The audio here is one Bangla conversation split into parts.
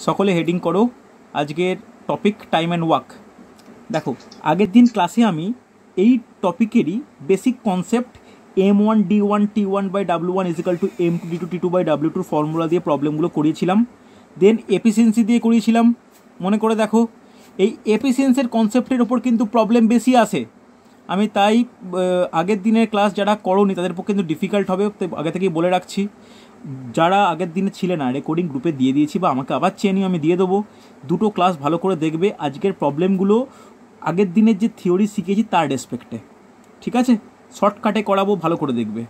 সকলে হেডিং করো আজকের টপিক টাইম অ্যান্ড ওয়ার্ক। দেখো আগের দিন ক্লাসে আমি এই টপিকেরই basic concept M1D1T1/W1 = M2D2T2/W2 formula দিয়ে প্রবলেমগুলো করিয়েছিলাম। দেন এফিসিয়েন্সি দিয়ে করিয়েছিলাম। মনে করে দেখো এই এফিসিয়েন্সির কনসেপ্টের ওপর কিন্তু প্রবলেম বেশি আসে। আমি তাই আগের দিনের ক্লাস যারা করোনি তাদের পক্ষে কিন্তু ডিফিকাল্ট হবে, আগে থেকেই বলে রাখছি। যারা আগের দিনে ছিলেন না রেকর্ডিং গ্রুপে দিয়ে দিয়েছি বা আমাকে আবার চেয়ে নিয়ে আমি দিয়ে দেবো। দুটো ক্লাস ভালো করে দেখবে। আজকের প্রবলেমগুলো আগের দিনের যে থিওরি শিখেছি তার রেসপেক্টে, ঠিক আছে? শর্টকাটে করাবো, ভালো করে দেখবে।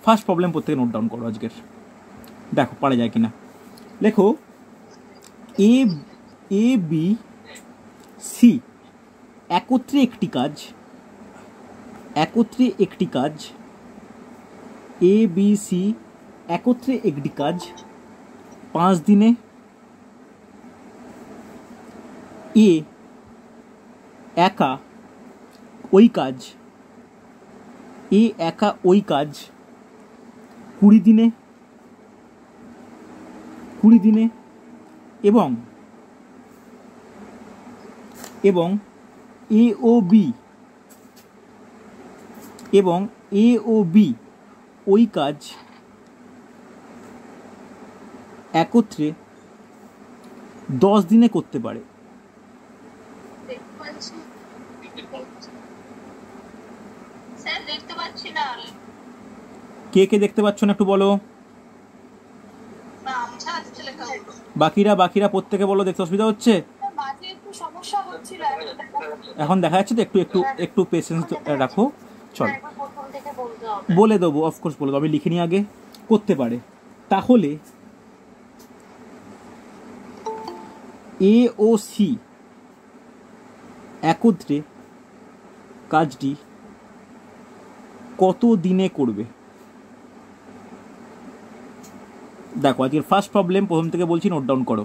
ফার্স্ট প্রবলেম প্রত্যেকে নোট ডাউন করো আজকের, দেখো পারা যায় কিনা। লেখো এ বি সি একত্রে একটি কাজ এ বি সি একত্রে একটি কাজ 5 দিনে এ একা ওই কাজ 20 দিনে এবং এ ও বি ওই কাজ একত্রে 10 দিনে করতে পারে। কে কে দেখতে পাচ্ছ না একটু বলো। বাকিরা প্রত্যেকে বলো, দেখতে অসুবিধা হচ্ছে? এখন দেখা যাচ্ছে তো, একটু পেশেন্স রাখো। চলো বলে দেবো, অফকোর্স বলে দেবো, আমি লিখে নিই আগে। করতে পারে। তাহলে এ ও সি একত্রে কাজটি কত দিনে করবে? দেখো আজকের ফার্স্ট প্রবলেম প্রথম থেকে বলছি, নোট ডাউন করো।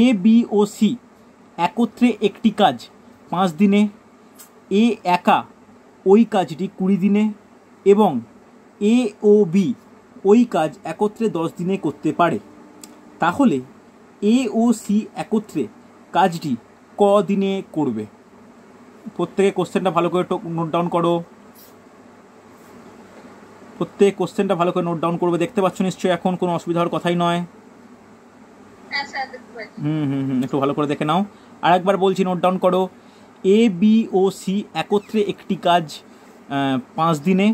এ বি ও সি একত্রে একটি কাজ 5 দিনে, এ একা ওই কাজটি 20 দিনে এবং এ ও বি ওই কাজ একত্রে 10 দিনে করতে পারে। তাহলে এ ও সি একত্রে কাজটি ক দিনে করবে? প্রত্যেকে কোশ্চেনটা ভালো করে নোট ডাউন করো। প্রত্যেক কোশ্চেনটা ভালো করে নোট ডাউন করবে। দেখতে পাচ্ছ নিশ্চয়ই, এখন কোনো অসুবিধা হওয়ার কথাই নয়। একটু ভালো করে দেখে নাও। আর একবার বলছি, নোট ডাউন করো। এ বি ও সি একত্রে একটি কাজ 5 দিনে,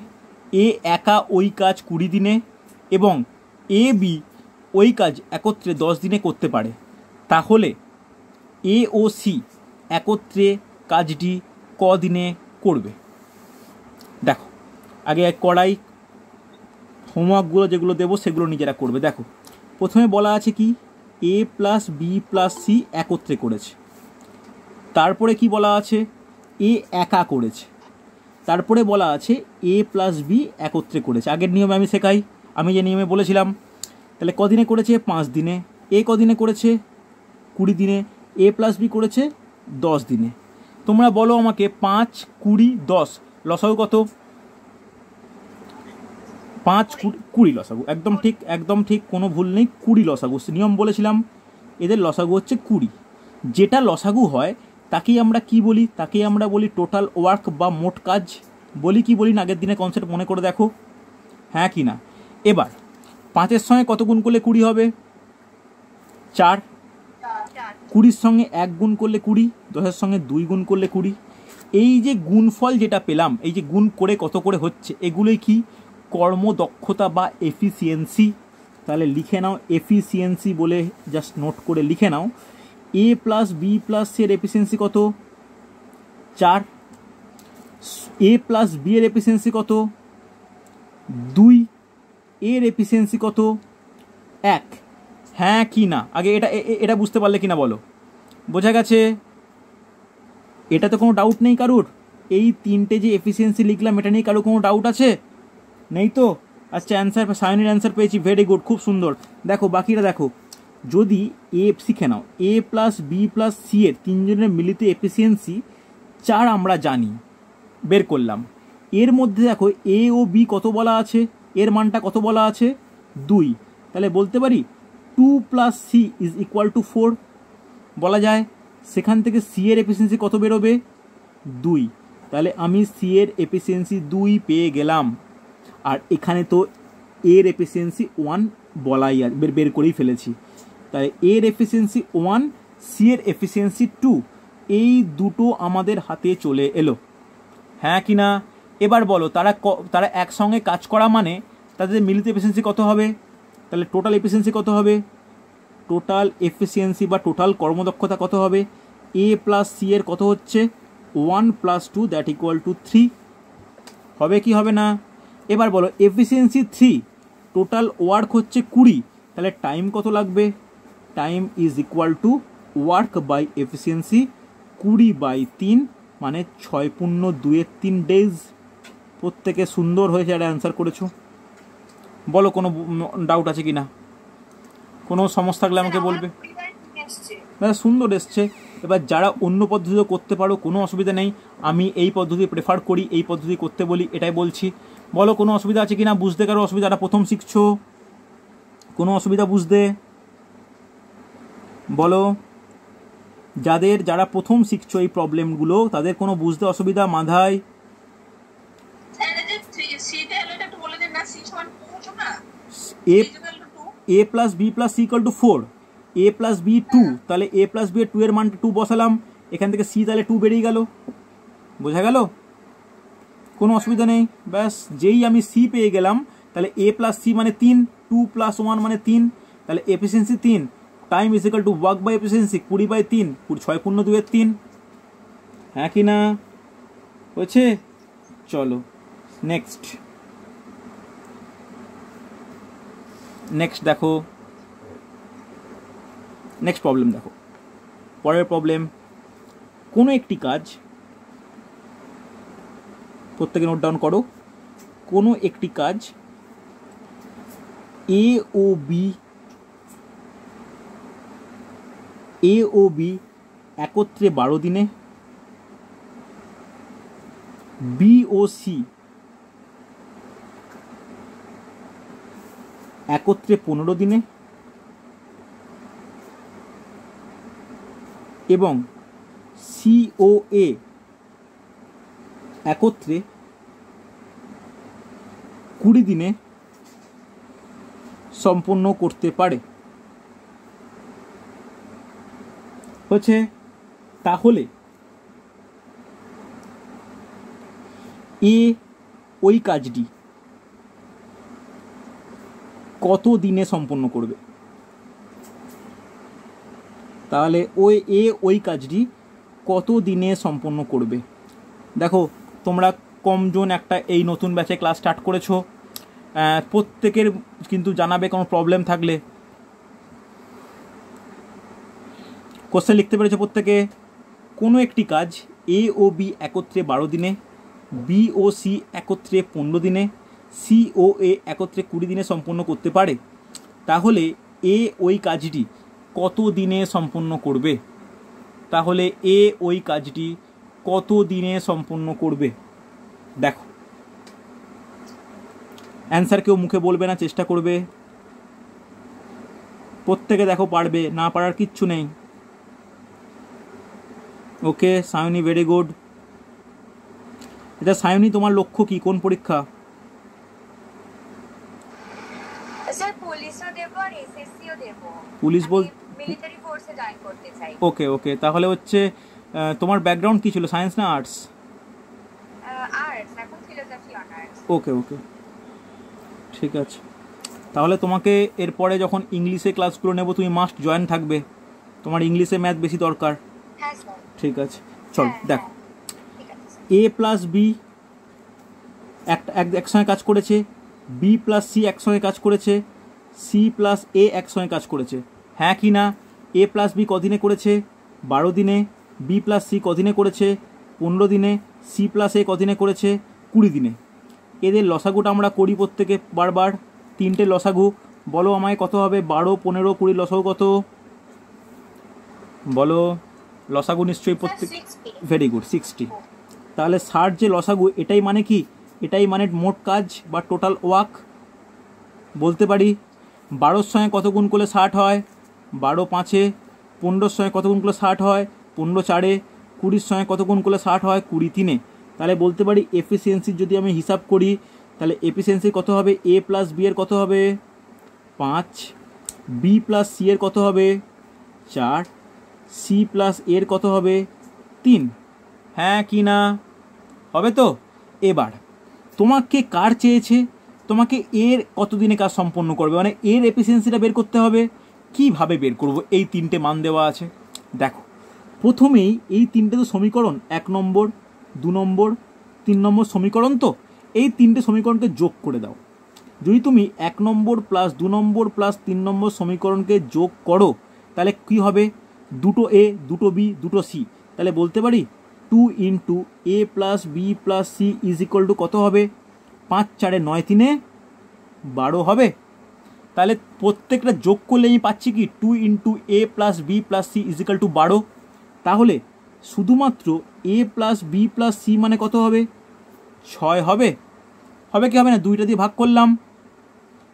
এ একা ওই কাজ 20 দিনে এবং এ বি ওই কাজ একত্রে 10 দিনে করতে পারে। তাহলে এ ও সি একত্রে কাজটি ক দিনে করবে? দেখো আগে কড়াই হোমওয়ার্কগুলো যেগুলো দেবো সেগুলো নিজেরা করবে। দেখো প্রথমে বলা আছে কি, এ প্লাস বি প্লাস সি একত্রে করেছে। তারপরে কি বলা আছে, এ একা করেছে। তারপরে বলা আছে এ প্লাস বি একত্রে করেছে। আগের নিয়মে আমি শেখাই, আমি যে নিয়মে বলেছিলাম। তাহলে কদিনে করেছে? 5 দিনে। এ কদিনে করেছে? 20 দিনে। এ প্লাস বি করেছে 10 দিনে। তোমরা বলো আমাকে, 5, 20, 10 লসাগু কত? 5, 20 লসাগু। একদম ঠিক, কোনো ভুল নেই। 20 লসাগু নিয়ম বলেছিলাম, এদের লসাগু হচ্ছে 20। যেটা লসাগু হয় তাকেই আমরা কি বলি? তাকেই আমরা বলি টোটাল ওয়ার্ক বা মোট কাজ। বলি কি বলি না? আগের দিনের কনসেপ্ট মনে করে দেখো, হ্যাঁ কি না? এবার 5-এর সঙ্গে কত গুণ করলে 20 হবে? 4। 20-র সঙ্গে 1 গুণ করলে 20, 10-এর সঙ্গে 2 গুণ করলে 20। এই যে গুণফল যেটা পেলাম, এই যে গুণ করে কত করে হচ্ছে, এগুলোই কি? কর্মদক্ষতা বা এফিসিয়েন্সি। তাহলে লিখে নাও এফিসিয়েন্সি বলে, জাস্ট নোট করে লিখে নাও। এ প্লাস বি প্লাস সি এর এফিসিয়েন্সি কত? 4। এ প্লাস বি এর এফিসিয়েন্সি কত? 2। এর এফিসিয়েন্সি কত? 1। হ্যাঁ কি না? আগে এটা বুঝতে পারলে কিনা বলো। বোঝা গেছে? এটা তো কোনো ডাউট নেই কারুর? এই 3টে যে এফিসিয়েন্সি লিখলাম, এটা নিয়ে কারুর কোনো ডাউট আছে? নেই তো? আচ্ছা, অ্যান্সার, সায়নের অ্যান্সার পেয়েছি, ভেরি গুড, খুব সুন্দর। দেখো বাকিরা দেখো, যদি শিখে নাও, এ প্লাস বি প্লাস সি এর 3জনের মিলিত এফিসিয়েন্সি 4 আমরা জানি, বের করলাম। এর মধ্যে দেখো এ ও বি কত বলা আছে, এর মানটা কত বলা আছে? 2। তাহলে বলতে পারি 2 plus C is equal to 4 বলা যায়। সেখান থেকে সি এর এফিসিয়েন্সি কত বেরোবে? 2। তাহলে আমি সি এর এফিসিয়েন্সি 2 পেয়ে গেলাম। আর এখানে তো এর এফিসিয়েন্সি 1 বলাই বের করেই ফেলেছি। তাই এর এফিসিয়েন্সি 1, সি এর এফিসিয়েন্সি 2, এই দুটো আমাদের হাতে চলে এলো, হ্যাঁ কি না? এবার বলো তারা একসঙ্গে কাজ করা মানে তাদের মিলিত এফিসিয়েন্সি কত হবে? তাহলে টোটাল এফিসিয়েন্সি কত হবে? টোটাল এফিসিয়েন্সি বা টোটাল কর্মদক্ষতা কত হবে? এ প্লাস সি এর কত হচ্ছে? 1 প্লাস 2 দ্যাট ইকুয়াল টু 3 হবে কি হবে না? এবার বলো এফিসিয়েন্সি 3, টোটাল ওয়ার্ক হচ্ছে 20, তাহলে টাইম কত লাগবে? Time is equal to work by efficiency, 20/3 মানে 6×2 ডেজ। প্রত্যেকে সুন্দর হয়েছে একটা অ্যান্সার করেছো। বলো কোনো ডাউট আছে কি না? কোনো সমস্যা থাকলে আমাকে বলবে। দাদা সুন্দর এসছে। এবার যারা অন্য পদ্ধতিও করতে পারো কোনো অসুবিধা নেই, আমি এই পদ্ধতি প্রেফার করি, এই পদ্ধতি করতে বলি, এটাই বলছি। বলো কোনো অসুবিধা আছে কি না? বুঝতে কারো অসুবিধা? যারা প্রথম শিখছো কোনো অসুবিধা বুঝতে? বলো যারা প্রথম শিখছো এই প্রবলেমগুলো তাদের কোনো বুঝতে অসুবিধা মাথায়? A plus B plus C equal to 4, A plus B 2, তাহলে এ প্লাস বি এর 2 এর মান 2 বসালাম, এখান থেকে সি তাহলে 2 বেরিয়ে গেল। বোঝা গেল? কোনো অসুবিধা নেই। ব্যাস, যেই আমি সি পেয়ে গেলাম তাহলে এ প্লাস সি মানে 3, 2 প্লাস 1 মানে 3, তাহলে efficiency 3, time is equal to work by efficiency 20/3, 6×2 হ্যাঁ কি না? হয়েছে? চলো নেক্সট দেখো, নেক্সট প্রবলেম দেখো। পরের প্রবলেম, কোনো একটি কাজ, প্রত্যেকে নোট ডাউন করো, কোনো একটি কাজ এ ও বি একত্রে 12 দিনে, বি ও সি একত্রে 15 দিনে এবং সি ও এ একত্রে 20 দিনে সম্পন্ন করতে পারে। হচ্ছে তাহলে এ ওই কাজটি কত দিনে সম্পন্ন করবে? তাহলে ওই কাজটি কত দিনে সম্পন্ন করবে? দেখো তোমরা কমজন একটা এই নতুন ব্যাচে ক্লাস স্টার্ট করেছো, প্রত্যেকের কিন্তু জানাবে কোনো প্রবলেম থাকলে। কোশ্চেন লিখতে পেরেছো প্রত্যেকে? কোনো একটি কাজ এ ও বি একত্রে 12 দিনে, বি ও সি একত্রে 15 দিনে, সি ও এ একত্রে 20 দিনে সম্পন্ন করতে পারে। তাহলে এ ওই কাজটি কত দিনে সম্পন্ন করবে? তাহলে এ ওই কাজটি কত দিনে সম্পন্ন করবে? দেখো অ্যান্সার কেউ মুখে বলবে না, চেষ্টা করবে প্রত্যেকে। দেখো পারবে, না পারার কিচ্ছু নেই। ওকে সায়নী, ভেরি গুড। এটা সায়নী, তোমার লক্ষ্য কি? কোন পরীক্ষা? স্যার পুলিশও দেব আর এসএসসিও দেব। পুলিশ বল, মিলিটারি ফোর্সে জয়েন করতে চাই। ওকে তাহলে হচ্ছে তোমার ব্যাকগ্রাউন্ড কি ছিল, সায়েন্স না আর্টস? আর্টস, এখন ফিলোসফি অনার্স। ওকে ঠিক আছে। তাহলে তোমাকে এরপরে যখন ইংলিশে ক্লাসগুলো নেব তুমি মাস্ট জয়েন থাকবে, তোমার ইংলিশে ম্যাথ বেশি দরকার। হ্যাঁ স্যার। ঠিক আছে চল দেখো, এ প্লাস বি একসঙ্গে কাজ করেছে, বি প্লাস সি একসঙ্গে কাজ করেছে, সি প্লাস এ একসঙ্গে কাজ করেছে, হ্যাঁ কি না? এ প্লাস বি কদিনে করেছে? 12 দিনে। বি প্লাস সি কদিনে করেছে? 15 দিনে। সি প্লাস এ কদিনে করেছে? 20 দিনে। এদের লসাগুটা আমরা করি প্রত্যেকে বারবার, 3টে লসাগু। বলো আমায় কত হবে? 12, 15, 20 লসাগু কত? বলো লসাগু নিশ্চয়ই প্রত্যেক, ভেরি গুড 60। তাহলে 60 যে লসাগু, এটাই মানে কি? এটাই মানে মোট কাজ বা টোটাল ওয়ার্ক বলতে পারি। 12 সঙ্গে কত গুণ করলে 60 হয়? 12 5-এ। 15 সঙ্গে কত গুণ করলে 60 হয়? 15 4-এ। 20 সঙ্গে কত গুণ করলে 60 হয়? 20 3-এ। তাহলে বলতে পারি এফিসিয়েন্সির যদি আমি হিসাব করি তাহলে এফিসিয়েন্সি কত হবে? এ প্লাস বি এর কত হবে? 5, বি প্লাস সি এর কত হবে? 4, সি প্লাস এর কত হবে? 3। হ্যাঁ কি না? হবে তো? এবার তোমাকে কার চেয়েছে? তোমাকে এর কতদিনে কাজ সম্পন্ন করবে, মানে এর এফিসিয়েন্সিটা বের করতে হবে। কিভাবে বের করব? এই 3টে মান দেওয়া আছে। দেখো প্রথমেই এই 3টে তো সমীকরণ, 1 নম্বর 2 নম্বর 3 নম্বর সমীকরণ, তো এই 3টে সমীকরণকে যোগ করে দাও। যদি তুমি 1 নম্বর প্লাস 2 নম্বর প্লাস 3 নম্বর সমীকরণকে যোগ করো তাহলে কি হবে? দুটো এ, দুটো বি, দুটো সি। তাহলে বলতে পারি 2 into A plus B plus C is equal to কত হবে? 5 4-এ 9 3-এ 12 হবে। তাহলে প্রত্যেকটা যোগ করলে আমি পাচ্ছি কি? 2 into A plus B plus C is equal to 12। তাহলে শুধুমাত্র A plus B plus C মানে কত হবে? 6 হবে। হবে কি হবে না? 2টা দিয়ে ভাগ করলাম।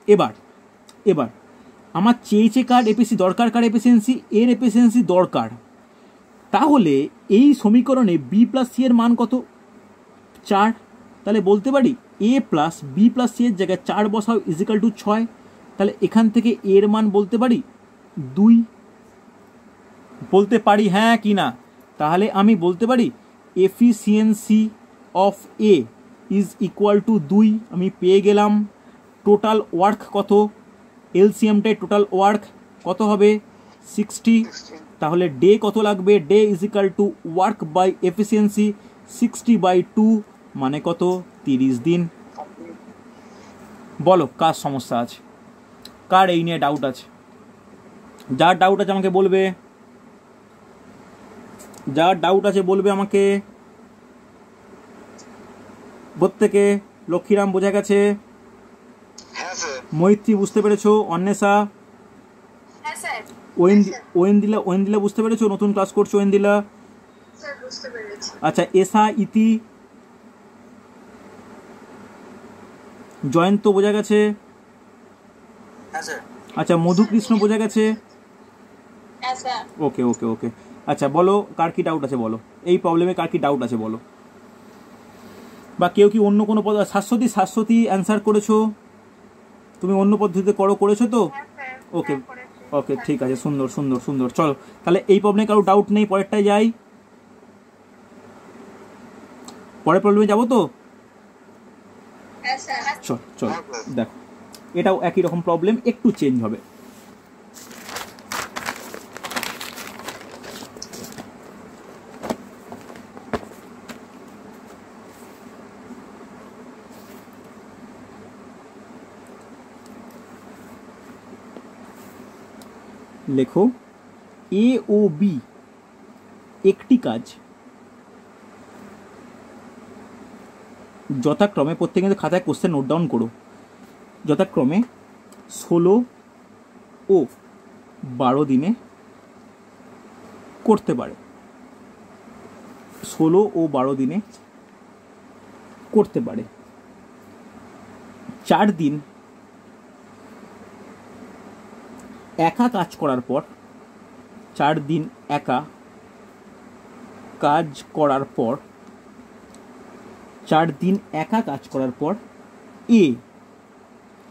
এবার আমার চেয়েছে কার এপিসি, দরকার কার এফিসিয়েন্সি? এর এফিসিয়েন্সি দরকার। তাহলে এই সমীকরণে বি প্লাস সি এর মান কত? 4। তাহলে বলতে পারি এ প্লাস বি প্লাস সি এর জায়গায় 4 বসাও ইজ ইকাল টু 6। তাহলে এখান থেকে এর মান বলতে পারি 2। বলতে পারি হ্যাঁ কি না? তাহলে আমি বলতে পারি efficiency of A is equal two 2। আমি পেয়ে গেলাম। টোটাল ওয়ার্ক কত? এলসিএমটাই টোটাল ওয়ার্ক কত হবে? 60। তাহলে ডে কত লাগবে? Day is equal to work by efficiency 60/2 মানে কত? 30 দিন। বলো কার সমস্যা আছে, কার এই নিয়ে ডাউট আছে? যার ডাউট আছে আমাকে বলবে, যার ডাউট আছে বলবে আমাকে। প্রত্যেকে। লক্ষ্মীরাম বোঝা গেছে? মৈত্রী বুঝতে পেরেছো? অন্বেষা? ওয়েন্দিলা বুঝতে পেরেছো? নতুন ক্লাস করছো ওয়েন্দিলা? আচ্ছা এসা ইতি জয়ন্ত বোঝা গেছে? আচ্ছা মধুকৃষ্ণ বোঝা গেছে? ওকে ওকে ওকে। আচ্ছা বলো কার কি ডাউট আছে বলো, এই প্রবলেমে কার কি ডাউট আছে বলো। বা কেউ কি অন্য কোনো পদ্ধতি? শাশ্বতী অ্যান্সার করেছো? তুমি অন্য পদ্ধতিতে করেছো তো? ওকে ওকে ঠিক আছে, সুন্দর সুন্দর সুন্দর। চলো তাহলে এই প্রবলেমে কারো ডাউট নেই, পরেরটাই যাই। পরের প্রবলেমে যাবো তো? চল চল দেখো এটাও একই রকম প্রবলেম, একটু চেঞ্জ হবে। লেখো এ ও বি একটি কাজ যথাক্রমে, প্রত্যেকে কিন্তু খাতায় কোশ্চেন নোট ডাউন করো, যথাক্রমে 16 ও 12 দিনে করতে পারে। 16 ও 12 দিনে করতে পারে। 4 দিন একা কাজ করার পর, 4 দিন একা কাজ করার পর, 4 দিন একা কাজ করার পর এ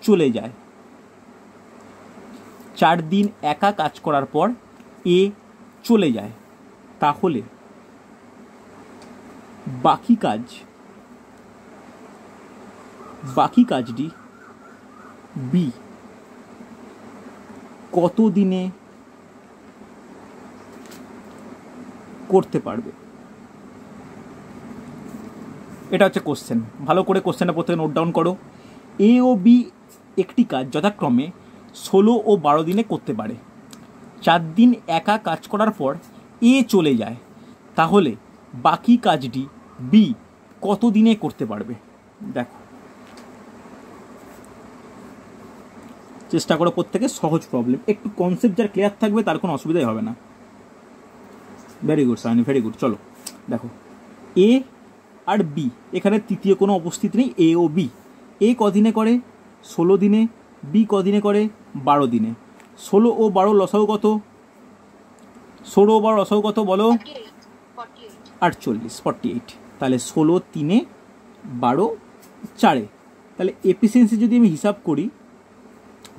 চলে যায়। 4 দিন একা কাজ করার পর এ চলে যায়। তাহলে বাকি কাজটি বি কত দিনে করতে পারবে? এটা হচ্ছে কোশ্চেন। ভালো করে কোশ্চেনটা প্রত্যেকে নোট ডাউন করো। এ ও বি একটি কাজ যথাক্রমে 16 ও 12 দিনে করতে পারে। 4 দিন একা কাজ করার পর এ চলে যায়। তাহলে বাকি কাজটি বি কত দিনে করতে পারবে? দেখো চেষ্টা করো প্রত্যেকে, সহজ প্রবলেম, একটু কনসেপ্ট যার ক্লিয়ার থাকবে তার কোনো অসুবিধাই হবে না। ভেরি গুড সাইনি, ভেরি গুড। চলো দেখো এ আর বি, এখানে তৃতীয় কোনো উপস্থিত নেই। এ ও বি, এ কদিনে করে? 16 দিনে। বি কদিনে করে? 12 দিনে। 16 ও 12 লসাগু কত? 16 ও 12 লসাগু কত বলো? 48, 48। তাহলে 16 3 12 4। তাহলে এফিসিয়েন্সি যদি আমি হিসাব করি,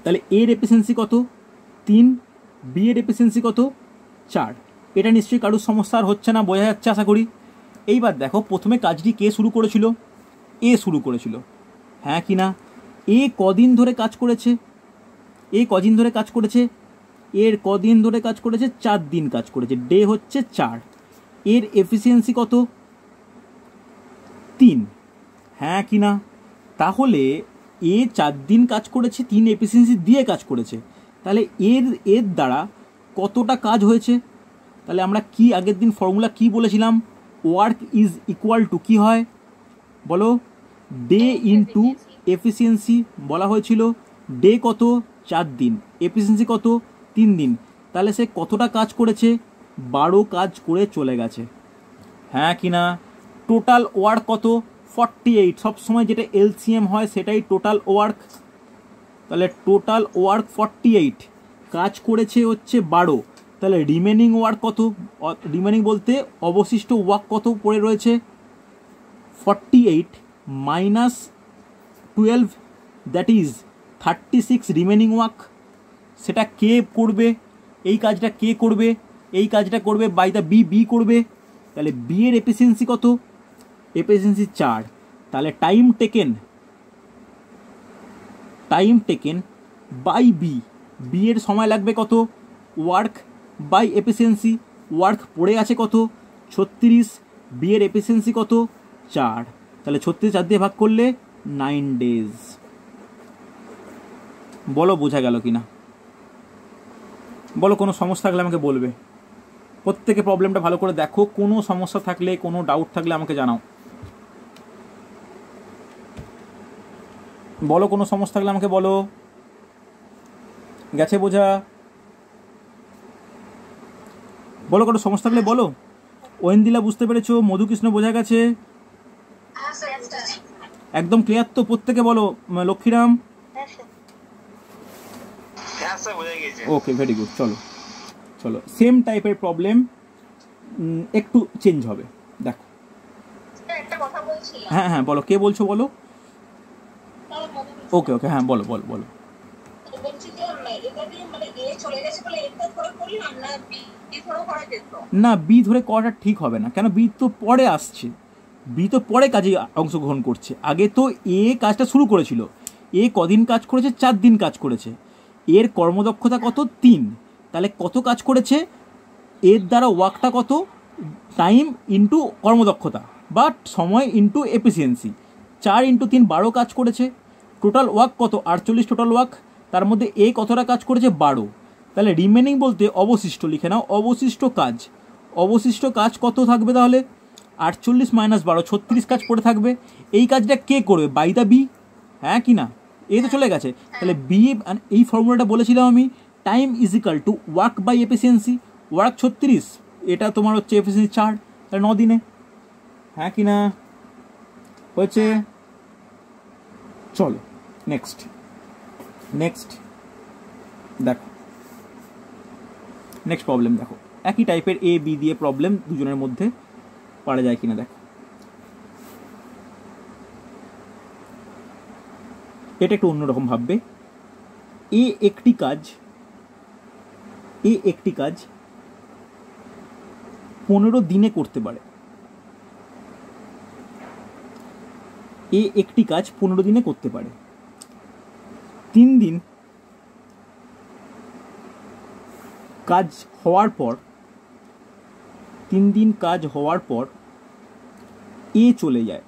তাহলে এর এফিসিয়েন্সি কত? 3, বি এর এফিসিয়েন্সি কত? 4। এটা নিশ্চয়ই কারোর সমস্যা আর হচ্ছে না, বোঝা যাচ্ছে আশা করি। এইবার দেখো প্রথমে কাজটি কে শুরু করেছিল? এ শুরু করেছিল, হ্যাঁ কি না? এ কদিন ধরে কাজ করেছে? এ কদিন ধরে কাজ করেছে? এর কদিন ধরে কাজ করেছে? 4 দিন কাজ করেছে, ডে হচ্ছে 4। এর এফিসিয়েন্সি কত? 3, হ্যাঁ কি না? তাহলে এ 4 দিন কাজ করেছে, 3 এফিসিয়েন্সি দিয়ে কাজ করেছে, তাহলে এর দ্বারা কতটা কাজ হয়েছে? তাহলে আমরা কি আগের দিন ফর্মুলা কি বলেছিলাম? ওয়ার্ক ইজ ইকুয়াল টু কি হয় বলো? ডে ইনটু এফিসিয়েন্সি বলা হয়েছিল। ডে কত? 4 দিন। এফিসিয়েন্সি কত? 3 দিন। তাহলে সে কতটা কাজ করেছে? 12 কাজ করে চলে গেছে, হ্যাঁ কি না? টোটাল ওয়ার্ক কত? 48। সবসময় যেটা এলসিএম হয় সেটাই টোটাল ওয়ার্ক। তাহলে টোটাল ওয়ার্ক 48, কাজ করেছে হচ্ছে 12। তাহলে রিমেনিং ওয়ার্ক কত? রিমেনিং বলতে অবশিষ্ট ওয়ার্ক কত পড়ে রয়েছে? 48 minus 12, that is 36 remaining work. সেটা কে করবে? এই কাজটা কে করবে? এই কাজটা করবে বাই দ্য বি করবে। তাহলে বি এর এফিসিয়েন্সি কত? এফিসিয়েন্সি 4। তাহলে টাইম টেকেন বাই বি এর সময় লাগবে কত? Work by efficiency. ওয়ার্ক পড়ে আছে কত? 36। বি এর এফিসিয়েন্সি কত? 4। তাহলে 36 4 দিয়ে ভাগ করলে 9 ডেজ। বলো বোঝা গেল কিনা? বলো কোনো সমস্যা থাকলে আমাকে বলবে। প্রত্যেকে প্রবলেমটা ভালো করে দেখো, কোনো সমস্যা থাকলে, কোনো ডাউট থাকলে আমাকে জানাও। বলো কোনো সমস্যা থাকলে আমাকে বলো। গেছে বোঝা? বলো কোনো সমস্যা থাকলে বলো। ওয়েন্দিলা বুঝতে পেরেছো? মধুকৃষ্ণ বোঝা গেছে? একদম ক্লিয়ার তো? প্রত্যেকে বলো। লক্ষ্মীরাম? ওকে, ভেরি গুড। চলো চলো, সেম টাইপের প্রবলেম, একটু চেঞ্জ হবে। দেখো, হ্যাঁ হ্যাঁ বলো, কে বলছো বলো? ওকে ওকে, হ্যাঁ বলো বলো বলো। না, বি ধরে করাটা ঠিক হবে না। কেন? বি তো পরে আসছে, বি তো পরে কাজে অংশগ্রহণ করছে। আগে তো এ কাজটা শুরু করেছিল। এ কদিন কাজ করেছে? 4 দিন কাজ করেছে। এর কর্মদক্ষতা কত? 3। তাহলে কত কাজ করেছে? এর দ্বারা ওয়ার্কটা কত? টাইম ইন্টু কর্মদক্ষতা বা সময় ইন্টু এফিসিয়েন্সি। 4 ইন্টু 3 12 কাজ করেছে। টোটাল ওয়ার্ক কত? 48 টোটাল ওয়ার্ক। তার মধ্যে এ কতটা কাজ করেছে? 12। তাহলে রিমেনিং বলতে অবশিষ্ট লিখে নাও। অবশিষ্ট কাজ কত থাকবে তাহলে? 48 মাইনাস 12, 36 কাজ পড়ে থাকবে। এই কাজটা কে করবে? বাই দ্য বি, হ্যাঁ কি না? এই তো চলে গেছে। তাহলে বি, এই ফর্মুলাটা বলেছিলাম আমি, time is equal to work by efficiency. Work 36, এটা তোমার হচ্ছে এফিসিয়েন্সি 4, তাহলে 9 দিনে, হ্যাঁ কি না? হয়েছে? চলো নেক্সট দেখো, নেক্সট প্রবলেম দেখো। একই টাইপের এ বি দিয়ে প্রবলেম, দুজনের মধ্যে পারা যায় কিনা দেখো। এটা একটু অন্যরকম ভাববে। এ একটি কাজ 15 দিনে করতে পারে। এ একটি কাজ 15 দিনে করতে পারে। 3 দিন কাজ হওয়ার পর এ চলে যায়।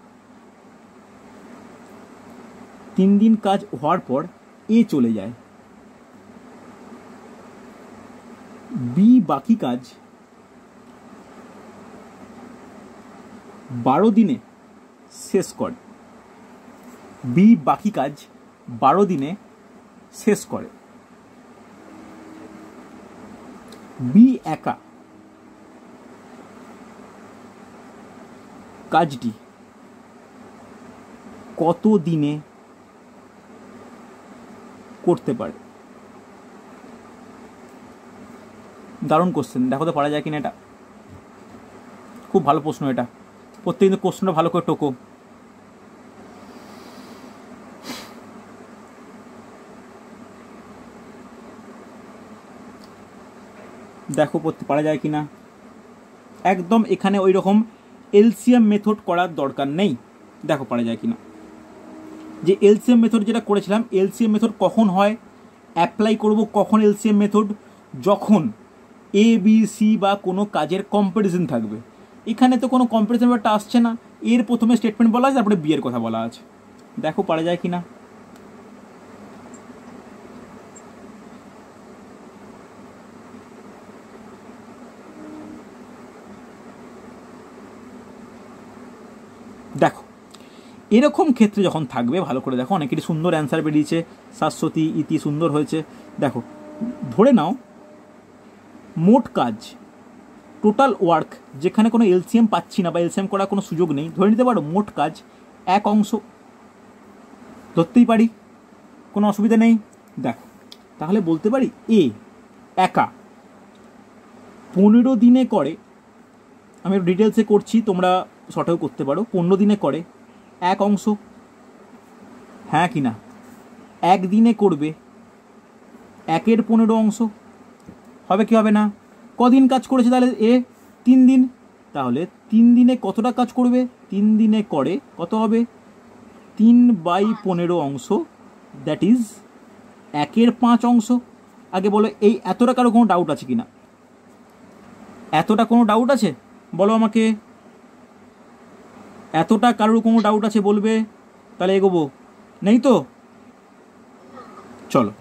3 দিন কাজ হওয়ার পর এ চলে যায়। বি বাকি কাজ 12 দিনে শেষ করে। বি বাকি কাজ 12 দিনে শেষ করে। বি একা কাজটি কত দিনে করতে পারে? দারুণ কোশ্চেন, দেখো তো পারা যায় কিনা এটা। খুব ভালো প্রশ্ন এটা, প্রত্যেকদিন কোশ্চেনটা ভালো করে টোকো। দেখো পারা যায় কিনা। একদম এখানে ওই রকম এলসিএম মেথড করার দরকার নেই, দেখো পারা যায় কিনা। যে এলসিএম মেথড যেটা করেছিলাম, এলসিএম মেথড কখন হয় অ্যাপ্লাই করব, কখন এলসিএম মেথড, যখন এ বি সি বা কোনো কাজের কম্পারিজন থাকবে। এখানে তো কোনো কম্পারিজন ব্যাপারটা আসছে না, এর প্রথমে স্টেটমেন্ট বলা আছে, তারপরে বিয়ের কথা বলা আছে। দেখো পারা যায় কিনা। দেখো এরকম ক্ষেত্রে যখন থাকবে, ভালো করে দেখো, অনেকেরই সুন্দর অ্যান্সার বেরিয়েছে, শাশ্বতী ইতি সুন্দর হয়েছে। দেখো ধরে নাও মোট কাজ, টোটাল ওয়ার্ক, যেখানে কোনো এলসিএম পাচ্ছি না বা এলসিএম করার কোনো সুযোগ নেই, ধরে নিতে পারো মোট কাজ এক অংশ, ধরতেই পারি, কোনো অসুবিধা নেই। দেখো তাহলে বলতে পারি এ একা 15 দিনে করে, আমি ডিটেলসে করছি, তোমরা শর্টেও করতে পারো, 15 দিনে করে এক অংশ, হ্যাঁ কি না? একদিনে করবে 1/15 অংশ, হবে কি হবে না? কদিন কাজ করেছে তাহলে এ? 3 দিন, তাহলে 3 দিনে কতটা কাজ করবে? 3 দিনে করে কত হবে? 3/15 অংশ, দ্যাট ইজ 1/5 অংশ। আগে বলো এই এতটা কারো কোনো ডাউট আছে কিনা? এতটা কোনো ডাউট আছে বলো আমাকে, এতটা কারোর কোনো ডাউট আছে বলবে, তাহলে এগোবো। নেই তো? চলো,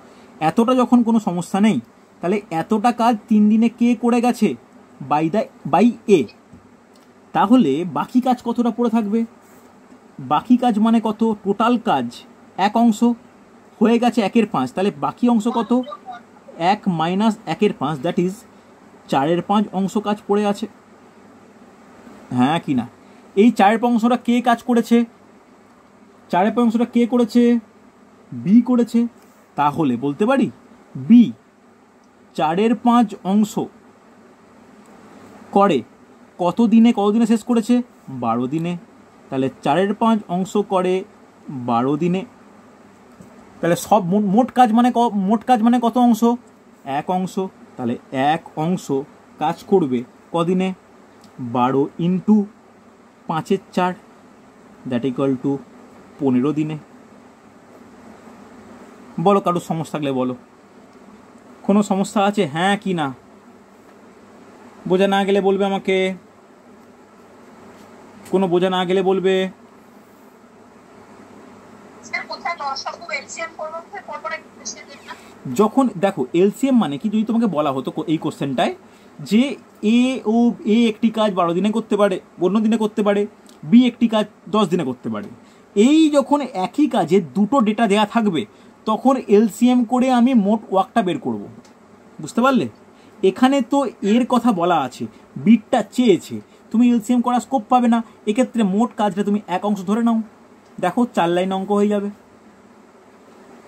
এতটা যখন কোনো সমস্যা নেই, তাহলে এতটা কাজ 3 দিনে কে করে গেছে? বাই এ। তাহলে বাকি কাজ কতটা পড়ে থাকবে? বাকি কাজ মানে কত? টোটাল কাজ এক অংশ, হয়ে গেছে 1/5, তাহলে বাকি অংশ কত? 1 মাইনাস 1/5, দ্যাট ইজ 4/5 অংশ কাজ পড়ে আছে, হ্যাঁ কি না? এই 4/5 অংশটা কে কাজ করেছে? 4/5 অংশটা কে করেছে? বি করেছে। তাহলে বলতে পারি বি 4/5 অংশ করে কত দিনে, কতদিনে শেষ করেছে? 12 দিনে। তাহলে 4/5 অংশ করে 12 দিনে। তাহলে সব মোট কাজ মানে কত অংশ? এক অংশ। তাহলে এক অংশ কাজ করবে কদিনে? 12 ইন্টু 5/4, দ্যাট ইকুয়াল টু 15 দিনে। বলো কারোর সমস্যা থাকলে বলো, কোনো সমস্যা আছে হ্যাঁ কি না? বোঝা না গেলে বলবে আমাকে, কোনো বোঝা না গেলে বলবে। যখন দেখো এলসিএম মানে কি, যদি তোমাকে বলা হতো এই কোশ্চেনটায় যে এ একটি কাজ 12 দিনে করতে পারে, অন্য দিনে করতে পারে, বি একটি কাজ 10 দিনে করতে পারে, এই যখন একই কাজে দুটো ডেটা দেয়া থাকবে, তখন এলসিএম করে আমি মোট ওয়ার্কটা বের করব। বুঝতে পারলে? এখানে তো এর কথা বলা আছে, বিটটা চেয়েছে, তুমি এলসিএম করার স্কোপ পাবে না, এক্ষেত্রে মোট কাজটা তুমি এক অংশ ধরে নাও, দেখো 4 লাইন অঙ্ক হয়ে যাবে।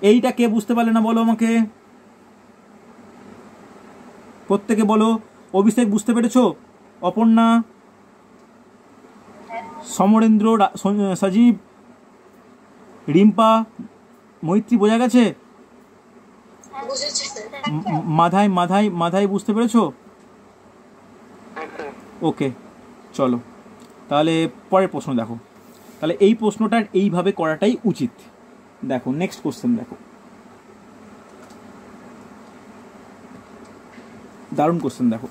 এইটা কে বুঝতে পারলে না বলো আমাকে, প্রত্যেকে বলো। অভিষেক বুঝতে পেরেছো? অপর্ণা, সমরেন্দ্র, সজীব, রিম্পা, মৈত্রী বোঝা গেছে? মাধাই বুঝতে পেরেছো? ওকে চলো তাহলে পরের প্রশ্ন দেখো। তাহলে এই প্রশ্নটার এইভাবে করাটাই উচিত। দেখো নেক্সট কোশ্চেন, দেখো দারুণ কোশ্চেন, দেখো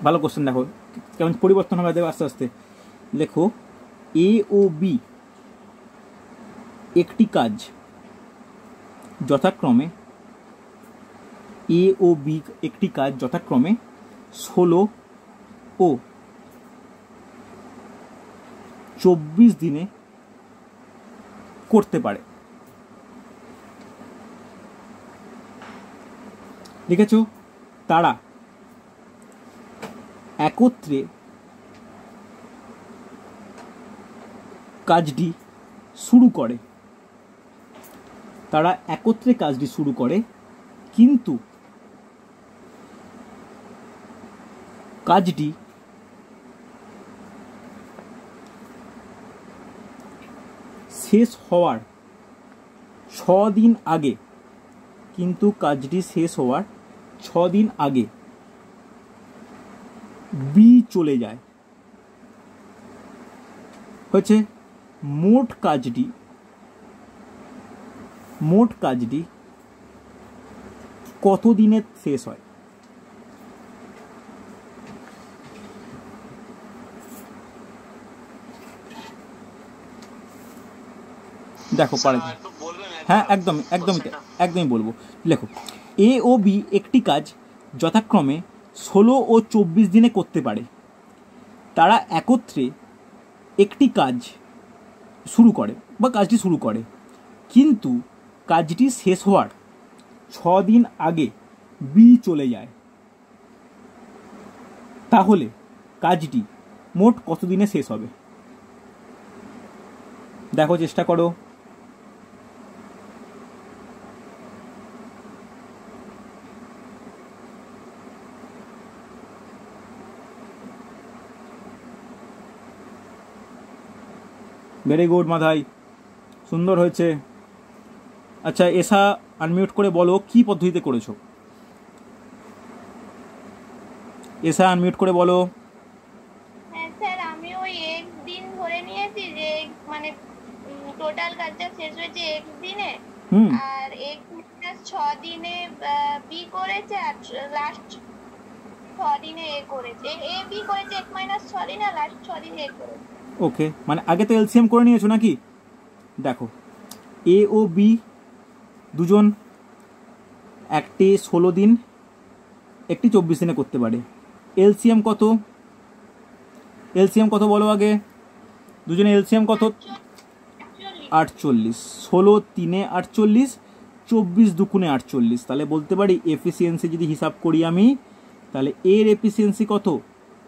ভালো কোশ্চেন, দেখো কেমন পরিবর্তন হবে দেখো আস্তে আস্তে। লেখো এ ও বি একটি কাজ যথাক্রমে, এ ও বি একটি কাজ যথাক্রমে 16 ও 24 দিনে করতে পারে। লিখেছো? তারা একত্রে কাজটি শুরু করে, তারা একত্রে কাজটি শুরু করে, কিন্তু কাজটি শেষ হওয়ার 6 দিন আগে, কিন্তু কাজটি শেষ হওয়ার 6 দিন আগে বি চলে যায়। হচ্ছে মোট কাজটি কত দিনে শেষ হয়? দেখো পারে, হ্যাঁ একদমই বলবো। লেখো, এ ও বি একটি কাজ যথাক্রমে 16 ও 24 দিনে করতে পারে। তারা একত্রে একটি কাজ শুরু করে বা কাজটি শুরু করে, কিন্তু কাজটি শেষ হওয়ার 6 দিন আগে বি চলে যায়। তাহলে কাজটি মোট কত দিনে শেষ হবে? দেখো, চেষ্টা করো। ভেরি গুড মাথায়, সুন্দর হয়েছে। আচ্ছা, এসা আনমিউট করে বলো কি পদ্ধতিতে করেছো। এসা আনমিউট করে বলো। হ্যাঁ স্যার, আমি ওই একদিন ধরে নিয়েছি যে মানে টোটাল কাজটা শেষ হয়েছে এক দিনে, আর এক মাইনাস 6 দিনে বি করেছে, আর লাস্ট 6 দিনে এ করেছে। এ বি করেছে 1 মাইনাস 6 দিন, আর লাস্ট 6 দিনে এ করেছে। ওকে, মানে আগে তো এলসিএম করে নিয়েছো নাকি? দেখো, এ ও বি দুজন, একটি 16 দিন, একটি 24 দিনে করতে পারে। এলসিএম কত? এলসিএম কত বলো আগে, দুজনে এলসিএম কত? 48। 16 3 48, 24 2 48। তাহলে বলতে পারি এফিসিয়েন্সি যদি হিসাব করি আমি, তাহলে এর এফিসিয়েন্সি কত?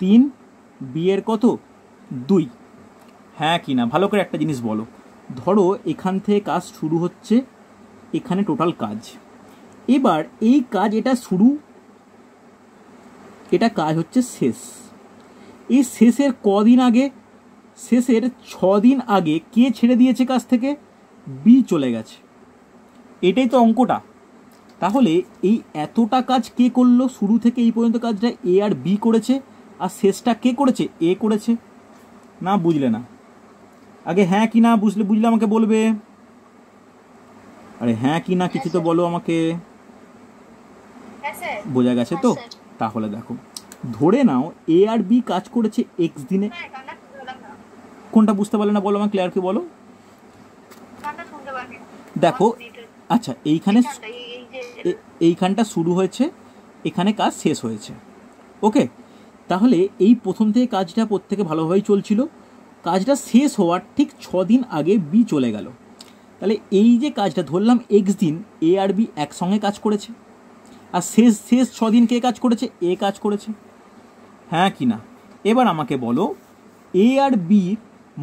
3, বি এর কত? 2। হ্যাঁ কি না? ভালো করে একটা জিনিস বলো। ধরো এখান থেকে কাজ শুরু হচ্ছে, এখানে টোটাল কাজ, এবার এই কাজ, এটা শুরু, এটা কাজ হচ্ছে শেষ। এই শেষের কদিন আগে? শেষের 6 দিন আগে কে ছেড়ে দিয়েছে কাজ থেকে? বি চলে গেছে। এটাই তো অঙ্কটা। তাহলে এই এতটা কাজ কে করলো? শুরু থেকে এই পর্যন্ত কাজটা এ আর বি করেছে, আর শেষটা কে করেছে? এ করেছে। না বুঝলে না? আগে হ্যাঁ কি না বুঝলে আমাকে বলবে। আরে হ্যাঁ কি না কিছু তো বলো আমাকে। বোঝা গেছে তো? তাহলে দেখো, ধরে নাও এ আর বি কাজ করেছে এক্স দিনে। কোনটা বুঝতে পারলে না বলো আমাকে, ক্লিয়ারকে বলো। দেখো, আচ্ছা এইখানটা শুরু হয়েছে, এখানে কাজ শেষ হয়েছে। ওকে, তাহলে এই প্রথম থেকে কাজটা প্রত্যেকে ভালোভাবেই চলছিল, কাজটা শেষ হওয়ার ঠিক 6 দিন আগে বি চলে গেল। তাহলে এই যে কাজটা ধরলাম এক্স দিন, এ আর বি একসঙ্গে কাজ করেছে, আর শেষ 6 দিন কে কাজ করেছে? এ কাজ করেছে। হ্যাঁ কি না? এবার আমাকে বলো, এ আর বি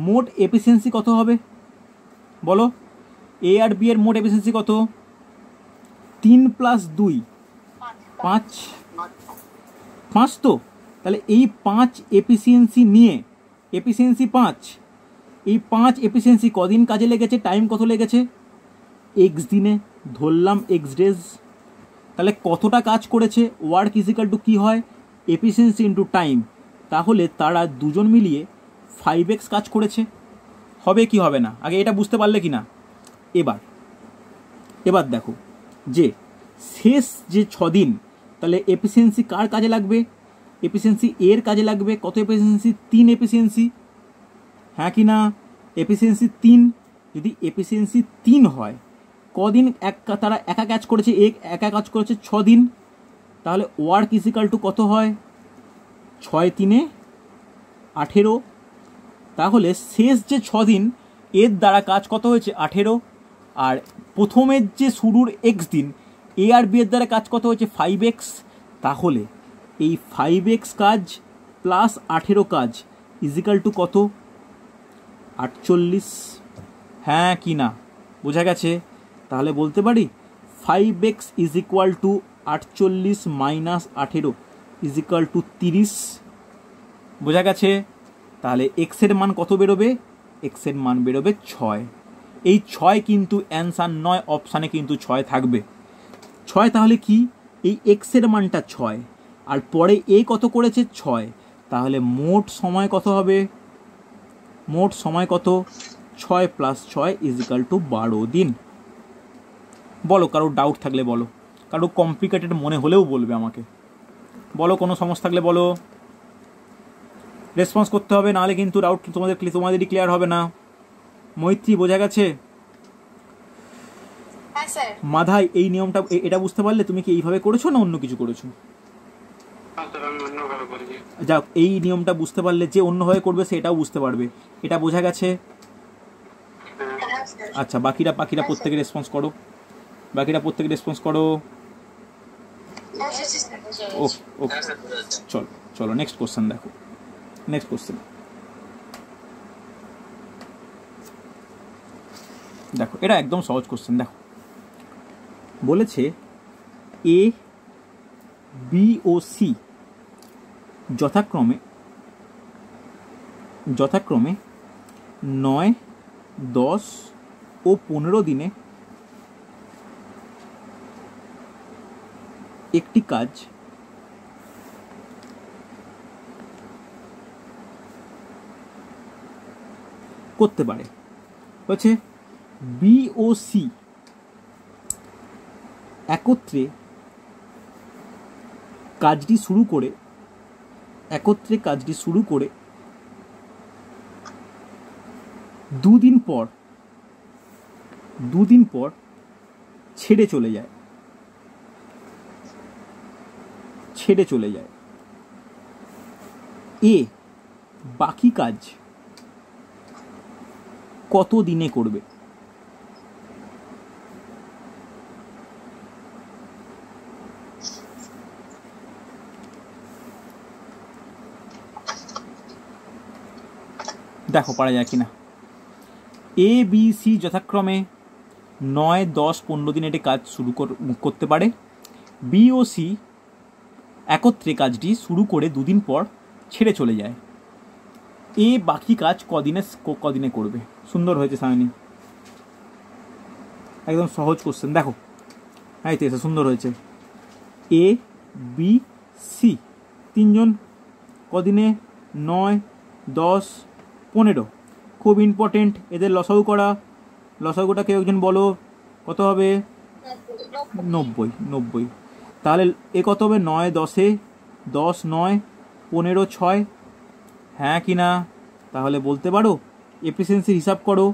মোট এফিসিয়েন্সি কত হবে বলো? এ আর বি এর মোট এফিসিয়েন্সি কত? 3 + 2 5। 5 তো? তাহলে এই 5 এফিসিয়েন্সি নিয়ে, এফিসিয়েন্সি 5, এই 5 এফিসিয়েন্সি কদিন কাজে লেগেছে? টাইম কত লেগেছে? এক্স দিনে, ধরলাম এক্স ডেজ। তাহলে কতটা কাজ করেছে? ওয়ার্ক ইজিক্যাল টু কী হয়? Efficiency into time. তাহলে তারা দুজন মিলিয়ে 5x কাজ করেছে। হবে কি হবে না? আগে এটা বুঝতে পারলে কি না? এবার দেখো যে শেষ যে 6 দিন, তাহলে এফিসিয়েন্সি কার কাজে লাগবে? এফিসিয়েন্সি এর কাজে লাগবে। কত এফিসিয়েন্সি? 3 এফিসিয়েন্সি। হ্যাঁ কি না? এফিসিয়েন্সি 3। যদি এফিসিয়েন্সি 3 হয়, কদিন তারা একা কাজ করেছে? একা কাজ করেছে 6 দিন। তাহলে ওয়ার্ক ইজিক্যাল টু কত হয়? 6 3 18। তাহলে শেষ যে 6 দিন, এর দ্বারা কাজ কত হয়েছে? 18। আর প্রথমের যে শুরুর এক্স দিন, এ আর বি এর দ্বারা কাজ কত হয়েছে? 5x। তাহলে এই 5x কাজ প্লাস 18 কাজ ইজিক্যাল টু কত? 48, হ্যাঁ কি না বোঝা গেছে? তাহলে বলতে পারি 5x is equal two 48 minus 18 is equal two 30, বোঝা গেছে? তাহলে এক্সের মান কত বেরোবে? এক্সের মান বেরোবে 6। এই 6 কিন্তু অ্যান্সার নয়, অপশানে কিন্তু 6 থাকবে। 6 তাহলে কি? এই এক্সের মানটা 6 আর পরে এ কত করেছে? 6। তাহলে মোট সময় কত হবে? মোট সময় কত? 6 প্লাস 6 ইজ ইকাল টু 12 দিন। বলো, কারো ডাউট থাকলে বলো, কারো কমপ্লিকেটেড মনে হলেও বলবে আমাকে। বলো, কোনো সমস্যা থাকলে বলো, রেসপন্স করতে হবে, নাহলে কিন্তু ডাউট তোমাদেরই ক্লিয়ার হবে না। মৈত্রী বোঝা গেছে? হ্যাঁ স্যার। মাধাই, এই নিয়মটা এটা বুঝতে পারলে? তুমি কি এইভাবে করেছো না অন্য কিছু করেছো? যাক, এই নিয়মটা বুঝতে পারলে যে অন্যভাবে করবে সেটাও বুঝতে পারবে, এটা বোঝা গেছে? আচ্ছা, বাকিরা প্রত্যেকে রেসপন্স করো, বাকিরা প্রত্যেকে রেসপন্স করো। ওকে, চলো চলো নেক্সট কোশ্চেন দেখো। নেক্সট কোশ্চেন দেখো, এটা একদম সহজ কোশ্চেন। দেখো বলেছে এ বি ও সি যথাক্রমে 9, 10 ও 15 দিনে একটি কাজ করতে পারে। হচ্ছে বি ও সি একত্রে কাজটি শুরু করে 2 দিন পর ছেড়ে চলে যায়। এ বাকি কাজ কত দিনে করবে? দেখো পারা যায় কিনা। এ বি সি যথাক্রমে 9, 10, 15 দিনে একটি কাজ শুরু করতে পারে। বি ও সি একত্রে কাজটি শুরু করে 2 দিন পর ছেড়ে চলে যায়। এ বাকি কাজ কদিনে করবে? সুন্দর হয়েছে সায়নী, একদম সহজ কোশ্চেন। দেখো এই তো এসে সুন্দর হয়েছে। এ বি সি তিনজন কদিনে? 9, 10, 15। খুব ইম্পর্টেন্ট এদের লসাগু করা। লসাগুটা কেউ একজন বলো কত হবে? 90। তাহলে এ কত হবে? 9, 10, 10, 9, 15, 6, হ্যাঁ কি না? তাহলে বলতে পারো এফিসিয়েন্সির হিসাব করো।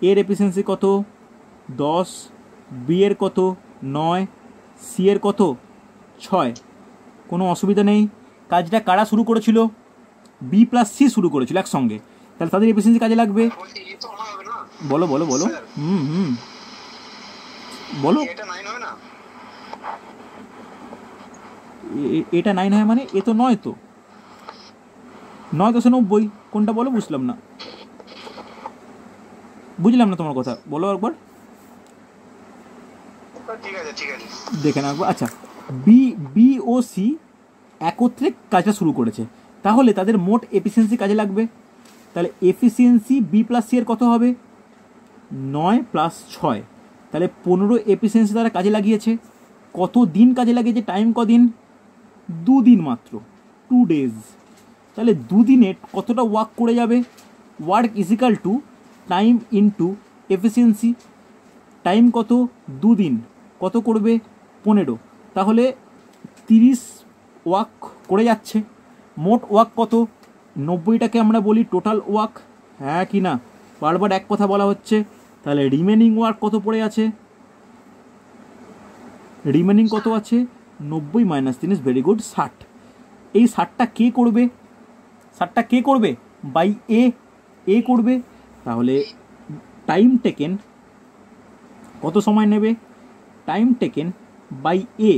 এর এফিসিয়েন্সি কত? 10, বি এর কত? 9, সি এর কত? 6। কোনো অসুবিধা নেই। কাজটা কারা শুরু করেছিল? বি প্লাস সি শুরু করেছিল একসঙ্গে, তাহলে তাদের এফিসিয়েন্সি কাজে লাগবে। বলো বলো বলো। বলো। এটা 9 হয় মানে এ তো 9, তো 9, 10, 90 কোনটা বলো? বুঝলাম না তোমার কথা, বলো একবার। দেখে না একবার। আচ্ছা, বি ও সি একত্রে কাজটা শুরু করেছে, তাহলে তাদের মোট এফিসিয়েন্সি কাজে লাগবে। তাহলে এফিসিয়েন্সি বি প্লাস সি এর কত হবে? 9 প্লাস 6, তাহলে 15 এফিসিয়েন্সি তারা কাজে লাগিয়েছে। কত দিন কাজে লাগিয়েছে? টাইম কদিন? 2 দিন মাত্র, 2 days। তাহলে 2 দিনে কতটা ওয়ার্ক করে যাবে? Work is equal to time into efficiency. Time কত? 2 দিন, কত করবে? 15। তাহলে 30 ওয়ার্ক করে যাচ্ছে। মোট ওয়ার্ক কত? 90টাকে আমরা বলি টোটাল ওয়ার্ক, হ্যাঁ কি না? বারবার এক কথা বলা হচ্ছে। তাহলে রিমেনিং ওয়ার্ক কত পড়ে আছে? রিমেনিং কত আছে? 90 - 3 ইজ ভেরি গুড, 60। এই 60টা কে করবে? 60টা কে করবে? বাই এ করবে। তাহলে টাইম টেকেন কত সময় নেবে? Time taken by A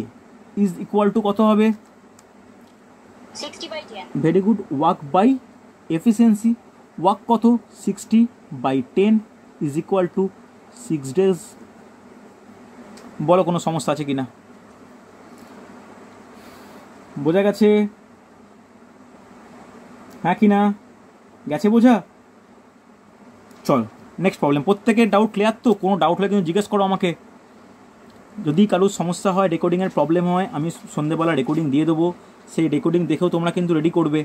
is equal to কত হবে? 60/10। Very good, work by efficiency. Work কত 60/10 ইজ ইকুয়াল টু 6 days। বলো কোনো সমস্যা আছে কি না? বোঝা গেছে? হ্যাঁ কি না? গেছে বোঝা? চল নেক্সট প্রবলেম। প্রত্যেকের ডাউট ক্লিয়ার তো? কোনো ডাউট হলে কিন্তু জিজ্ঞেস করো আমাকে। যদি কারোর সমস্যা হয়, রেকর্ডিংয়ের প্রবলেম হয়, আমি সন্ধ্যেবেলা রেকর্ডিং দিয়ে দেবো, সেই রেকর্ডিং দেখেও তোমরা কিন্তু রেডি করবে,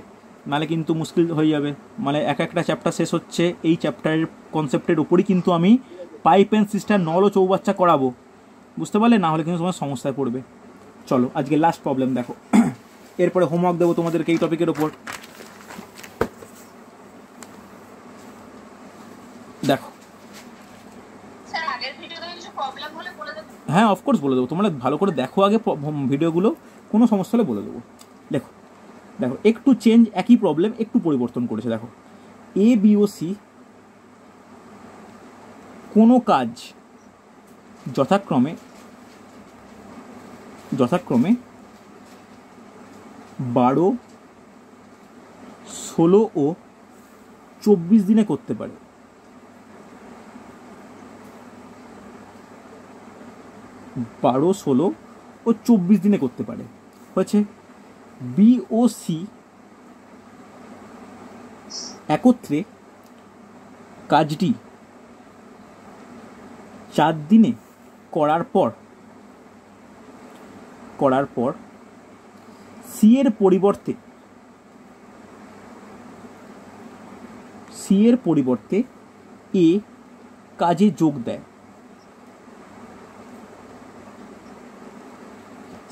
নাহলে কিন্তু মুশকিল হয়ে যাবে। মানে একটা চ্যাপ্টার শেষ হচ্ছে, এই চ্যাপ্টারের কনসেপ্টের উপরই কিন্তু আমি পাইপ অ্যান্ড সিস্টার নল ও চৌবাচ্চা করাবো, বুঝতে পারলে? না হলে কিন্তু তোমার সমস্যায় পড়বে। চলো আজকে লাস্ট প্রবলেম দেখো, এরপরে হোমওয়ার্ক দেবো তোমাদেরকে এই টপিকের ওপর। দেখো, হ্যাঁ অফকোর্স বলে দেবো, তোমরা ভালো করে দেখো আগে ভিডিওগুলো, কোনো সমস্যা হলে বলে দেবো। দেখো দেখো একটু চেঞ্জ, একই প্রবলেম একটু পরিবর্তন করেছে। দেখো এ বি ও সি কোনো কাজ যথাক্রমে 12, 16 ও 24 দিনে করতে পারে। বারো, 16 ও 24 দিনে করতে পারে। হয়েছে বি ও সি একত্রে কাজটি 4 দিনে করার পর সি এর পরিবর্তে এ কাজে যোগ দেয়।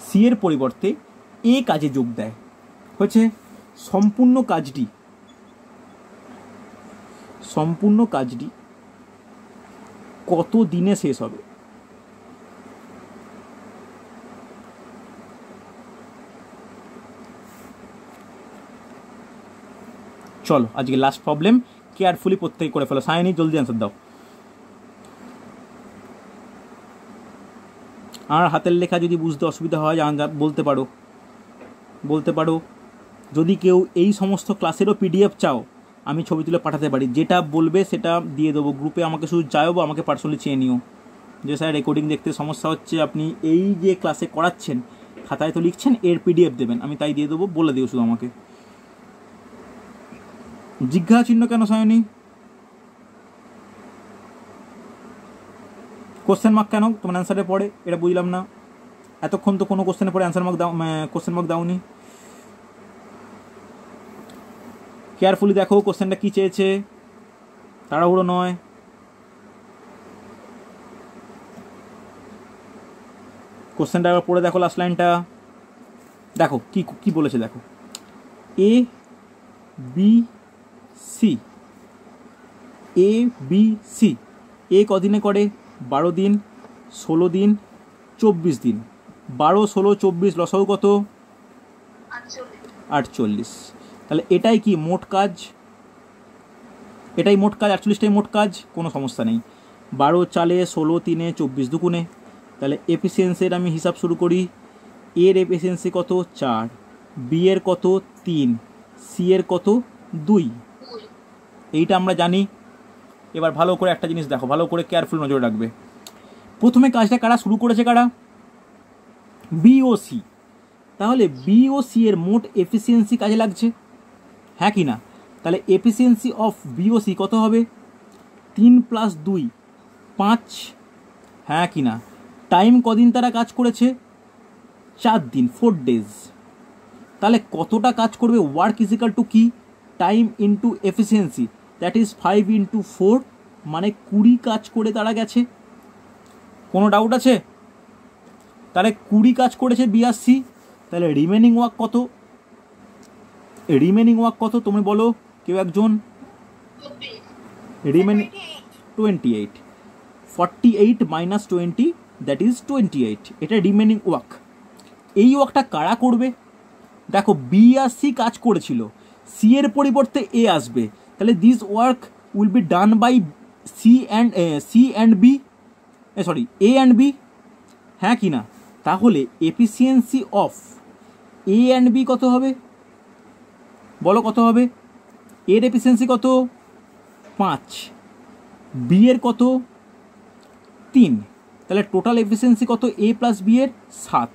সি এর পরিবর্তে এ কাজে যোগ দেয়। হচ্ছে সম্পূর্ণ কাজটি কত দিনে শেষ হবে? চলো আজকে লাস্ট প্রবলেম, কেয়ারফুলি প্রত্যেকে করে ফেলো। সায়নী জলদি অ্যান্সার দাও। আর হাতের লেখা যদি বুঝতে অসুবিধা হয় বলতে পারো। যদি কেউ এই সমস্ত ক্লাসেরও পিডিএফ চাও, আমি ছবি তুলে পাঠাতে পারি, যেটা বলবে সেটা দিয়ে দেবো গ্রুপে। আমাকে শুধু চাইও বা আমাকে পার্সোনালি চেয়ে নিও যে স্যার রেকর্ডিং দেখতে সমস্যা হচ্ছে, আপনি এই যে ক্লাসে করাচ্ছেন খাতায় তো লিখছেন, এর পিডিএফ দেবেন, আমি তাই দিয়ে দেবো, বলে দিও শুধু আমাকে। জিজ্ঞাসা চিহ্ন কেন সায়নী? কোশ্চেন মার্ক কেন তোমার অ্যান্সারের পরে? এটা বুঝলাম না। এতক্ষণ তো কোনো কোশ্চেনের পরে অ্যান্সার মার্ক কোশ্চেন মার্ক দাওনি। কেয়ারফুলি দেখো কোশ্চেনটা কি চেয়েছে, তাড়াহুড়ো নয়। কোশ্চেনটা আবার পড়ে দেখো, লাস্ট লাইনটা দেখো কি বলেছে। দেখো এ বি সি এ কদিনে করে? 12 দিন, 16 দিন, 24 দিন। 12, 16, 24 লসাগু কত? 48। তাহলে এটাই কি মোট কাজ? এটাই মোট কাজ, 48টাই মোট কাজ, কোনো সমস্যা নেই। 12 চালে, 16 3, 24 দুগুণে। তাহলে এফিসিয়েন্সির আমি হিসাব শুরু করি। এর এফিসিয়েন্সি কত? 4, বি এর কত? 3, সি এর কত? 2। এইটা আমরা জানি। এবার ভালো করে একটা জিনিস দেখো, ভালো করে কেয়ারফুল নজরে রাখবে। প্রথমে কাজটা কারা শুরু করেছে? কারা? বি ও সি। তাহলে বি ও সি এর মোট এফিসিয়েন্সি কাজে লাগছে, হ্যাঁ কি না? তাহলে এফিসিয়েন্সি অফ বি ও সি কত হবে? 3 + 2 5, হ্যাঁ কি না? টাইম কদিন তারা কাজ করেছে? 4 দিন, 4 days। তাহলে কতটা কাজ করবে? ওয়ার্ক ইজ ইকাল টু কি? Time into efficiency, that is 5 × 4, মানে 20 কাজ করে তারা গেছে। কোনো ডাউট আছে? তাহলে 20 কাজ করেছে বি আর সি। তাহলে রিমেনিং ওয়ার্ক কত তুমি বলো কেউ একজন? রিমেনিং 28। 48 - 20, that is 28। এটা রিমেনিং ওয়ার্ক। এই ওয়ার্কটা কারা করবে? দেখো বি আর সি কাজ করেছিল, সি এর পরিবর্তে এ আসবে, তাহলে this work will be done by A and B, হ্যাঁ কি না? তাহলে efficiency of A and B কত হবে? বলো কত হবে? এর এফিসিয়েন্সি কত? 5, বি এর কত 3, তাহলে টোটাল এফিসিয়েন্সি কত এ প্লাস বি এর 7,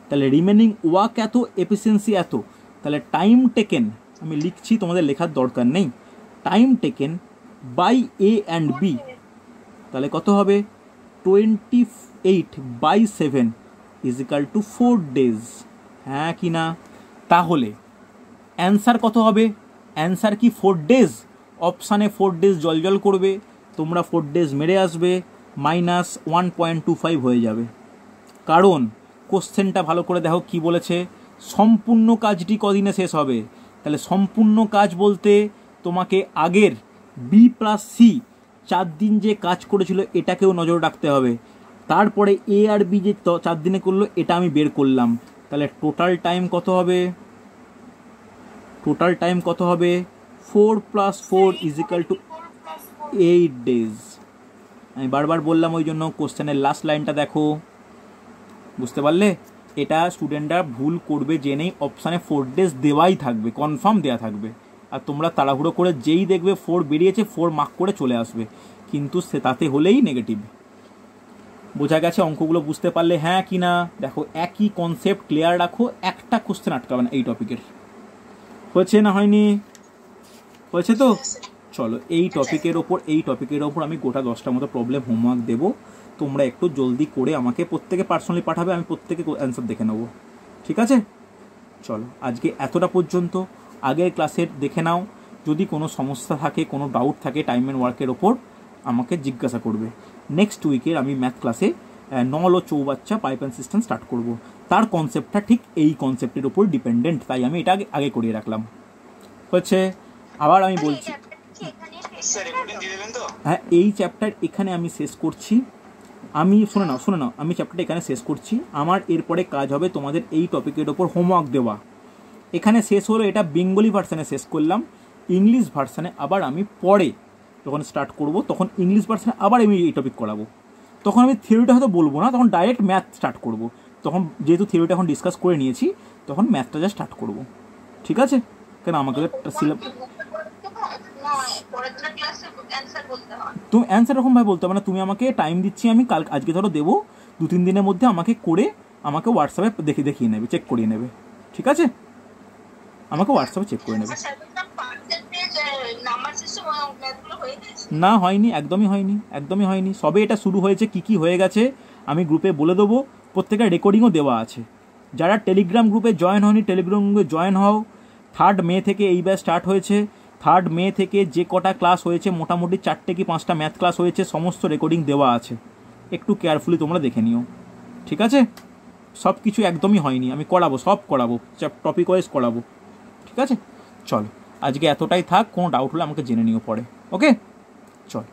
তাহলে রিমেনিং ওয়ার্ক এত, এফিসিয়েন্সি এত, তাহলে টাইম টেকেন আমি লিখছি, তোমাদের লেখার দরকার নেই, time taken by A and B, তাহলে কত হবে 28/7 = 4 days, হ্যাঁ কি না? তাহলে অ্যান্সার কত হবে? অ্যান্সার কি 4 days? অপশানে 4 days জল করবে, তোমরা 4 days মেরে আসবে, -1.25 হয়ে যাবে। কারণ কোশ্চেনটা ভালো করে দেখো কি বলেছে, সম্পূর্ণ কাজটি কদিনে শেষ হবে, তাহলে সম্পূর্ণ কাজ বলতে তোমাকে আগের বি প্লাস সি 4 দিন যে কাজ করেছিল এটাকেও নজর রাখতে হবে, তারপরে এ আর বি যে 4 দিনে করলো এটা আমি বের করলাম, তাহলে টোটাল টাইম কত হবে? টোটাল টাইম কত হবে? 4 + 4 = 8 days। আমি বারবার বললাম ওই জন্য কোশ্চেনের লাস্ট লাইনটা দেখো, বুঝতে পারলে? এটা স্টুডেন্টরা ভুল করবে জেনেই, অপশানে 4 days দেওয়াই থাকবে, কনফার্ম দেওয়া থাকবে, আর তোমরা তাড়াহুড়ো করে যেই দেখবে 4 বেরিয়েছে 4 মার্ক করে চলে আসবে, কিন্তু সে তাতে হলেই নেগেটিভ। বোঝা গেছে? অঙ্কগুলো বুঝতে পারলে হ্যাঁ কি না? দেখো একই কনসেপ্ট ক্লিয়ার রাখো, একটা কোশ্চেন আটকাবে না এই টপিকের। হয়েছে না হয়নি? হয়েছে তো? চলো এই টপিকের ওপর আমি গোটা 10টার মতো প্রবলেম হোমওয়ার্ক দেবো, তোমরা একটু জলদি করে আমাকে প্রত্যেকে পার্সোনালি পাঠাবে, আমি প্রত্যেকে অ্যান্সার দেখে নেবো, ঠিক আছে? চলো আজকে এতটা পর্যন্ত, আগের ক্লাসের দেখে নাও, যদি কোনো সমস্যা থাকে, কোনো ডাউট থাকে টাইম অ্যান্ড ওয়ার্কের ওপর আমাকে জিজ্ঞাসা করবে। নেক্সট উইকের আমি ম্যাথ ক্লাসে নল ও চৌবাচ্চা পাইপ অ্যান্ড সিস্টেম স্টার্ট করব, তার কনসেপ্টটা ঠিক এই কনসেপ্টের ওপর ডিপেন্ডেন্ট, তাই আমি এটা আগে করিয়ে রাখলাম। হচ্ছে আবার আমি বলছি, হ্যাঁ এই চ্যাপ্টার এখানে আমি শেষ করছি, আমি শুনে নাও আমি চ্যাপ্টারটা এখানে শেষ করছি, আমার এরপরে কাজ হবে তোমাদের এই টপিকের ওপর হোমওয়ার্ক দেওয়া। এখানে শেষ হলো, এটা বেঙ্গলি ভার্সানে শেষ করলাম, ইংলিশ ভার্সানে আবার আমি পরে যখন স্টার্ট করব তখন ইংলিশ ভার্সানে আবার আমি এই টপিক করাবো, তখন আমি থিওরিটা হয়তো বলবো না, তখন ডাইরেক্ট ম্যাথ স্টার্ট করব, তখন যেহেতু থিওরিটা এখন ডিসকাস করে নিয়েছি তখন ম্যাথটা যা স্টার্ট করব, ঠিক আছে? কেন আমাকে তুমি অ্যান্সার এরকমভাবে বলতে হবে না, তুমি আমাকে টাইম দিচ্ছি, আমি আজকে ধরো দেবো, 2-3 দিনের মধ্যে আমাকে করে আমাকে হোয়াটসঅ্যাপে দেখিয়ে নেবে, চেক করিয়ে নেবে, ঠিক আছে? আমাকে হোয়াটসঅ্যাপে চেক করে নেবে। না হয়নি, একদমই হয়নি, সবে এটা শুরু হয়েছে, কি হয়ে গেছে আমি গ্রুপে বলে দেবো, প্রত্যেকের রেকর্ডিংও দেওয়া আছে। যারা টেলিগ্রাম গ্রুপে জয়েন হয়নি টেলিগ্রাম গ্রুপে জয়েন হও, 3rd মে থেকে এই ব্যাচ স্টার্ট হয়েছে, 3rd মে থেকে যে কটা ক্লাস হয়েছে মোটামুটি 4টে কি 5টা ম্যাথ ক্লাস হয়েছে, সমস্ত রেকর্ডিং দেওয়া আছে, একটু কেয়ারফুলি তোমরা দেখে নিও, ঠিক আছে? সব কিছু একদমই হয়নি, আমি সব করাবো, টপিক ওয়াইজ করাবো, ঠিক আছে? চলো আজকে এতটাই থাক, কোনো ডাউট হলে আমাকে জেনে নিও পরে, ওকে? চল।